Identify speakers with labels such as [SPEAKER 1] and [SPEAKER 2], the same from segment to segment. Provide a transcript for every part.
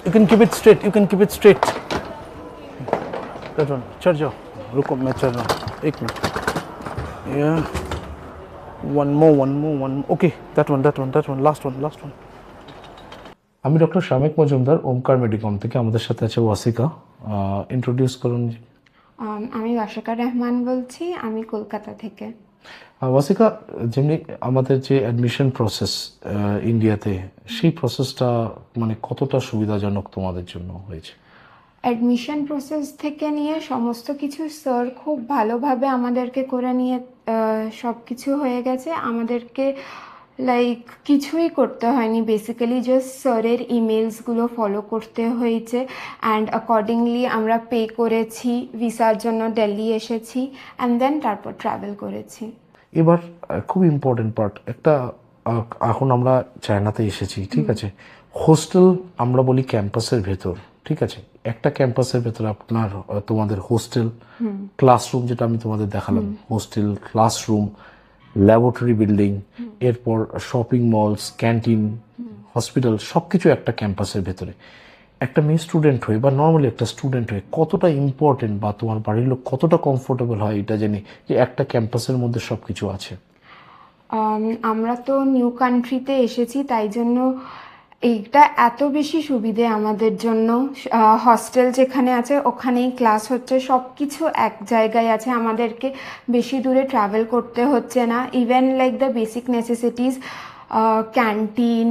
[SPEAKER 1] You can keep it straight. You can keep it straight. That one. चढ़ जाओ. रुको मैं चढ़ रहा हूँ. एक minute. Yeah. One more. Okay. That one. Last one. আমি ডক্টর শামিক মজুমদার ওমকার মেডিকম থেকে। আমাদের সাথে আছে ওয়াসিকা। ইন্ট্রোডিউস করুন।
[SPEAKER 2] আমি ওয়াসিকা রহমান বলছি, আমি কলকাতা থেকে।
[SPEAKER 1] ওয়াসিকা, যেমনি আমাদের যে অ্যাডমিশন প্রসেস ইন্ডিয়াতে, সেই প্রসেসটা মানে কতটা সুবিধাজনক তোমাদের জন্য হয়েছে?
[SPEAKER 2] অ্যাডমিশন প্রসেস থেকে নিয়ে সমস্ত কিছু স্যার খুব ভালোভাবে আমাদেরকে করে নিয়ে সব কিছু হয়ে গেছে। আমাদেরকে লাইক কিছুই করতে হয়নি, বেসিক্যালি জাস্ট স্যারের ইমেলসগুলো ফলো করতে হয়েছে অ্যান্ড অ্যাকর্ডিংলি আমরা পে করেছি, ভিসার জন্য দিল্লি এসেছি অ্যান্ড দেন তারপর ট্রাভেল করেছি।
[SPEAKER 1] এবার খুব ইম্পর্টেন্ট পার্ট একটা, এখন আমরা চায়নাতে এসেছি, ঠিক আছে? হোস্টেল আমরা বলি ক্যাম্পাসের ভেতর, ঠিক আছে? একটা ক্যাম্পাসের ভেতর আপনার তোমাদের হোস্টেল, ক্লাসরুম, যেটা আমি তোমাদের দেখালাম, হোস্টেল, ক্লাসরুম, ল্যাবরেটরি বিল্ডিং, এরপর শপিং মলস, ক্যান্টিন, হসপিটাল, সব কিছু একটা ক্যাম্পাসের ভেতরে। একটা মেয়ে স্টুডেন্ট হয়ে বা নর্মালি একটা স্টুডেন্ট হয়ে কতটা ইম্পর্টেন্ট বা তোমার বাড়ির লোক কতটা কমফোর্টেবল হয় এটা জানি যে একটা ক্যাম্পাসের মধ্যে সব কিছু আছে?
[SPEAKER 2] আমরা তো নিউ কান্ট্রিতে এসেছি, তাই জন্য এইটা এত বেশি সুবিধে আমাদের জন্য। হস্টেল যেখানে আছে ওখানেই ক্লাস হচ্ছে, সব কিছু এক জায়গায় আছে, আমাদেরকে বেশি দূরে ট্রাভেল করতে হচ্ছে না। Even like the basic necessities, canteen,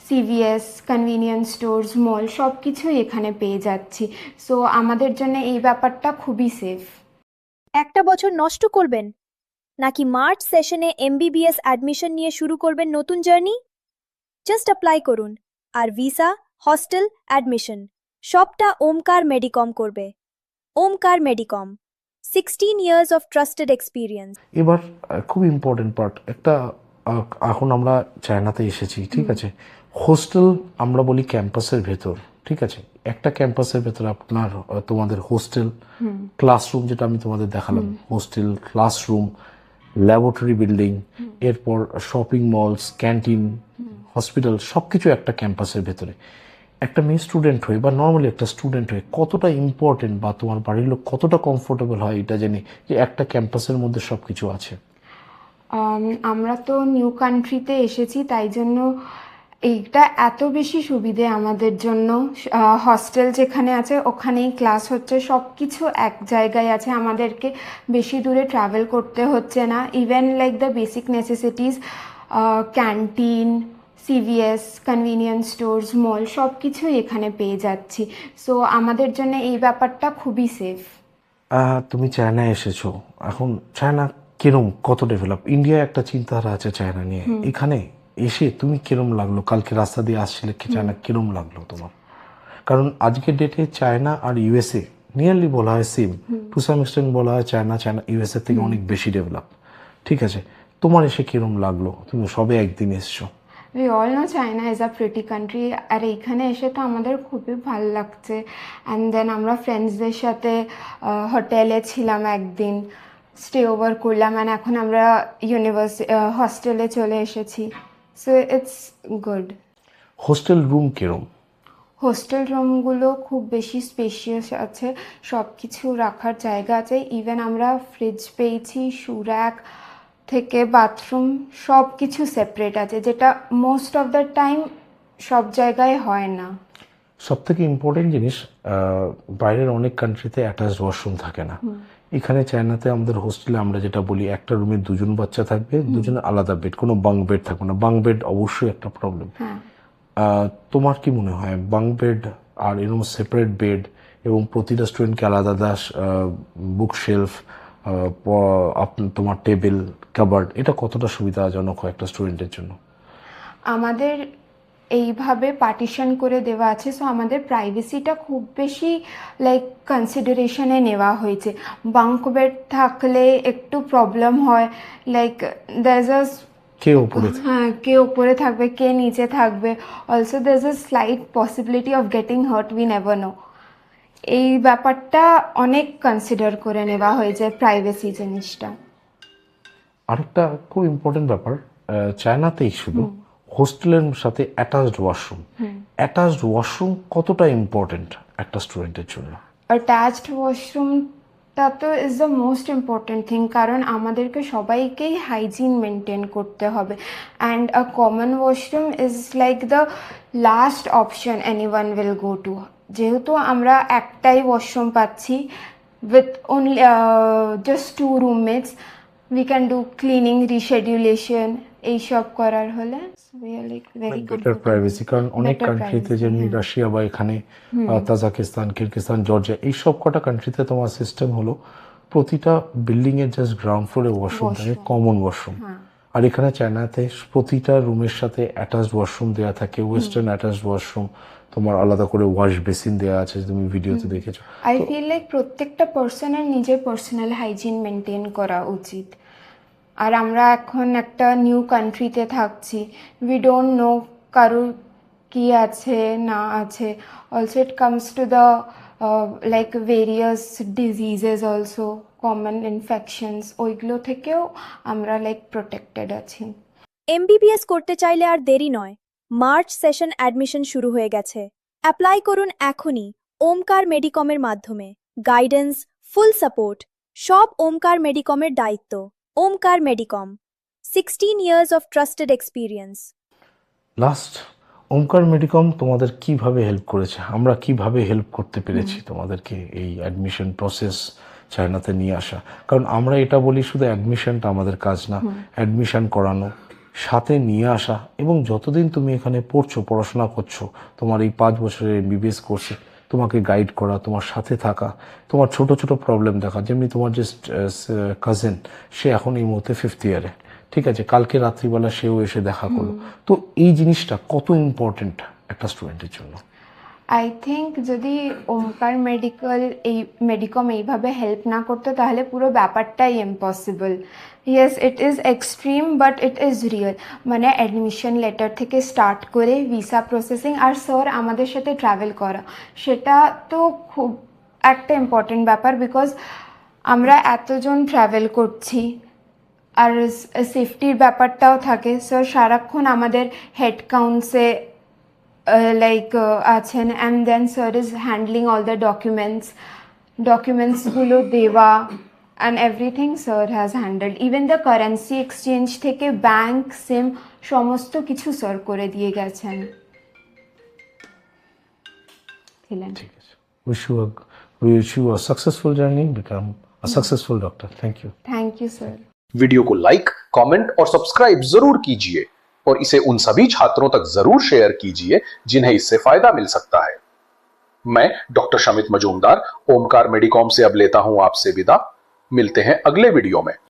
[SPEAKER 2] CVS, convenience stores, mall, সব কিছুই এখানে পেয়ে যাচ্ছি। সো আমাদের জন্য এই ব্যাপারটা খুবই সেফ।
[SPEAKER 3] একটা বছর নষ্ট করবেন নাকি মার্চ সেশনে এমবিবিএস অ্যাডমিশন নিয়ে শুরু করবেন নতুন জার্নি? জাস্ট অ্যাপ্লাই করুন, আর ভিসা, হস্টেল, অ্যাডমিশন সবটা ওমকার মেডিকম করবে। Omkar Medicom, 16 years of trusted experience.
[SPEAKER 1] এবার খুব ইম্পর্টেন্ট পার্ট একটা, এখন আমরা চায়নাতে এসেছি, ঠিক আছে? হোস্টেল আমরা বলি ক্যাম্পাসের ভেতর, ঠিক আছে? একটা ক্যাম্পাসের ভেতর আপনার তোমাদের হোস্টেল, ক্লাসরুম, যেটা আমি তোমাদের দেখালাম, হোস্টেল, ক্লাসরুম, ল্যাবরেটরি বিল্ডিং, এরপর শপিং মলস, ক্যান্টিন, হসপিটাল, সব কিছু একটা ক্যাম্পাসের ভেতরে। একটা মেয়ে স্টুডেন্ট হয়ে বা নর্মালি একটা স্টুডেন্ট হয়ে কতটা ইম্পর্টেন্ট বা তোমার বাড়ির লোক কতটা কমফোর্টেবল হয় এটা জানি যে একটা ক্যাম্পাসের মধ্যে সব কিছু আছে?
[SPEAKER 2] আমরা তো নিউ কান্ট্রিতে এসেছি, তাই জন্য এইটা এত বেশি সুবিধে আমাদের জন্য। হস্টেল যেখানে আছে ওখানেই ক্লাস হচ্ছে, সব কিছু এক জায়গায় আছে, আমাদেরকে বেশি দূরে ট্রাভেল করতে হচ্ছে না। Even like the basic necessities, canteen, CVS, convenience stores, mall, সব কিছুই এখানে পেয়ে যাচ্ছি। সো আমাদের জন্য এই ব্যাপারটা খুবই সেফ।
[SPEAKER 1] তুমি চায়নায় এসেছো, এখন চায়না কিরম, কত ডেভেলপ? ইন্ডিয়া একটা চিন্তাধারা আছে চায়না নিয়ে, এখানে এসে তুমি কিরম লাগলো? কালকে রাস্তা দিয়ে আসছিলে, চায়না কিরম লাগলো তোমার? কারণ আজকের ডেটে চায়না আর ইউএসএ নিয়ারলি বলা হয় সেম, টু সাম এক্সটেন্ট বলা হয় চায়না ইউএসএ থেকে অনেক বেশি ডেভেলপ, ঠিক আছে? তোমার এসে কিরম লাগলো? তুমি সবে একদিন এসছো।
[SPEAKER 2] We all know China is a pretty country, আর এইখানে এসে তো আমাদের খুবই ভালো লাগছে। অ্যান্ড দেন আমরা ফ্রেন্ডসদের সাথে হোটেলে ছিলাম, একদিন স্টে ওভার করলাম, অ্যান্ড এখন আমরা হস্টেলে চলে এসেছি। So it's good.
[SPEAKER 1] Hostel room কিরম?
[SPEAKER 2] হোস্টেল রুমগুলো খুব বেশি স্পেশিয়াস আছে, সব কিছু রাখার জায়গা আছে। ইভেন আমরা ফ্রিজ পেয়েছি, শু র্যাক থেকে বাথরুম, সব কিছু সেপারেট আছে, যেটা মোস্ট অফ দ্য টাইম সব জায়গায় হয় না।
[SPEAKER 1] সব থেকে ইম্পর্টেন্ট জিনিস, বাইরের অনেক কান্ট্রিতে অ্যাটাচড ওয়াশরুম থাকে না। এখানে চায়নাতে আমাদের হোস্টেলে আমরা যেটা বলি, একটা রুমে দুজন বাচ্চা থাকবে, দুজনের আলাদা বেড, কোনো বাঙ্ক বেড থাকবে না। বাঙ্ক বেড অবশ্যই একটা প্রবলেম। তোমার কি মনে হয় বাঙ্ক বেড আর এরকম সেপারেট বেড এবং প্রতিটা স্টুডেন্টকে আলাদা বুক শেলফ, তোমার টেবিল, কাবার্ড, এটা কতটা সুবিধাজনক হয় একটা স্টুডেন্টের জন্য?
[SPEAKER 2] আমাদের এইভাবে পার্টিশন করে দেওয়া আছে, সো আমাদের প্রাইভেসিটা খুব বেশি লাইক কনসিডারেশনে নেওয়া হয়েছে। বাঙ্ক বেড থাকলে একটু প্রবলেম হয়, লাইক দ্যার ইজ আ,
[SPEAKER 1] কে ওপরে?
[SPEAKER 2] হ্যাঁ, কে ওপরে থাকবে, কে নিচে থাকবে। Also there is a slight possibility of getting hurt, we never know. এই ব্যাপারটা অনেক কনসিডার করে নেওয়া হয়েছে, প্রাইভেসি জিনিসটা।
[SPEAKER 1] আরেকটা খুব ইম্পর্টেন্ট ব্যাপার, চায়নাতেই শুধু হোস্টেলের সাথে অ্যাটাচড ওয়াশরুম কতটা ইম্পর্টেন্ট একটা স্টুডেন্টের জন্য?
[SPEAKER 2] অ্যাটাচড ওয়াশরুমটা তো is the most important thing, কারণ আমাদেরকে সবাইকেই হাইজিন মেনটেন করতে হবে, and a common washroom is like the last option anyone will go to. যেহেতু আমরা একটাই ওয়াশরুম পাচ্ছি with only just 2 roommates, we can do cleaning, reschedulation এইসব করার হলে we are like very
[SPEAKER 1] better privacy, কারণ অনেক কান্ট্রিতে যেমনি রাশিয়া বা এখানে তাজাকিস্তান, কিরগিজস্তান, জর্জিয়া এইসব কটা কান্ট্রিতে তোমার সিস্টেম হলো প্রতিটা বিল্ডিং এর জাস্ট গ্রাউন্ড ফ্লোরে ওয়াশরুম থাকে, কমন ওয়াশরুম। আর এখানে চায়নাতে প্রতিটা রুমের সাথে অ্যাটাচড ওয়াশরুম দেওয়া থাকে, ওয়েস্টার্ন অ্যাটাচড ওয়াশরুম, তোমার আলাদা করে ওয়াশ বেসিন দেওয়া আছে, তুমি ভিডিওতে দেখেছো।
[SPEAKER 2] আই ফিল লাইক প্রত্যেকটা পার্সনের নিজের পার্সোনাল হাইজিন মেনটেন করা উচিত। আর আমরা এখন একটা নিউ কান্ট্রিতে থাকছি, উই ডোন্ট নো কারোর কি আছে না আছে। Also it comes to the like various diseases also, common infections, ওইগুলো থেকেও আমরা লাইক প্রোটেক্টেড আছি।
[SPEAKER 3] এমবিবিএস করতে চাইলে আর দেরি নয়, মার্চ সেশন অ্যাডমিশন শুরু হয়ে গেছে। অ্যাপ্লাই করুন এখনই ওমকার মেডিকমের মাধ্যমে। গাইডেন্স, ফুল সাপোর্ট, সব ওমকার মেডিকমের দায়িত্ব। Omkar Medicom, 16 years of trusted experience.
[SPEAKER 1] Last, Omkar Medicom তোমাদের কিভাবে হেল্প করেছে, আমরা কিভাবে হেল্প করতে পেরেছি তোমাদেরকে এই অ্যাডমিশন প্রসেস চায়নাতে নিয়ে আসা? কারণ আমরা এটা বলি শুধু অ্যাডমিশনটা আমাদের কাজ না, অ্যাডমিশন করানো, সাথে নিয়ে আসা, এবং যতদিন তুমি এখানে পড়াশোনা করছো, তোমার এই 5 বছরের এমবিবিএস কোর্সে তোমাকে গাইড করা, তোমার সাথে থাকা, তোমার ছোট ছোট প্রবলেম দেখা। যেমনি তোমার যে কাজিন, সে এখন এই মুহূর্তে 5th ইয়ারে, ঠিক আছে, কালকে রাত্রিবেলা সেও এসে দেখা করলো। তো এই জিনিসটা কত ইম্পর্টেন্ট একটা স্টুডেন্টের জন্য?
[SPEAKER 2] আই থিঙ্ক যদি ওমকার মেডিকম এইভাবে হেল্প না করতো তাহলে পুরো ব্যাপারটাই impossible. Yes, it is extreme but it is real. মানে অ্যাডমিশন লেটার থেকে স্টার্ট করে ভিসা প্রসেসিং আর স্যার আমাদের সাথে ট্রাভেল করা, সেটা তো খুব একটা ইম্পর্টেন্ট ব্যাপার, বিকজ আমরা এতজন ট্রাভেল করছি, আর সেফটির ব্যাপারটাও থাকে। স্যার সারাক্ষণ আমাদের হেড কাউন্টসে আছেন, and then sir is handling all the ডকুমেন্টসগুলো দেওয়া, and everything sir has handled. Even the currency exchange থেকে ব্যাংক, সিম, সমস্ত কিছু স্যার করে দিয়ে গেছেন।
[SPEAKER 1] ঠিক আছে, wish you a successful journey, become a successful doctor. Thank you.
[SPEAKER 2] Thank you sir.
[SPEAKER 4] Video को लाइक, कमेंट और सब्सक्राइब जरूर कीजिए और इसे उन सभी छात्रों तक जरूर शेयर कीजिए जिन्हें इससे फायदा मिल सकता है। मैं डॉक्टर शमित मजूमदार ओमकार मेडिकॉम से अब लेता हूं आपसे विदा। मिलते हैं अगले वीडियो में।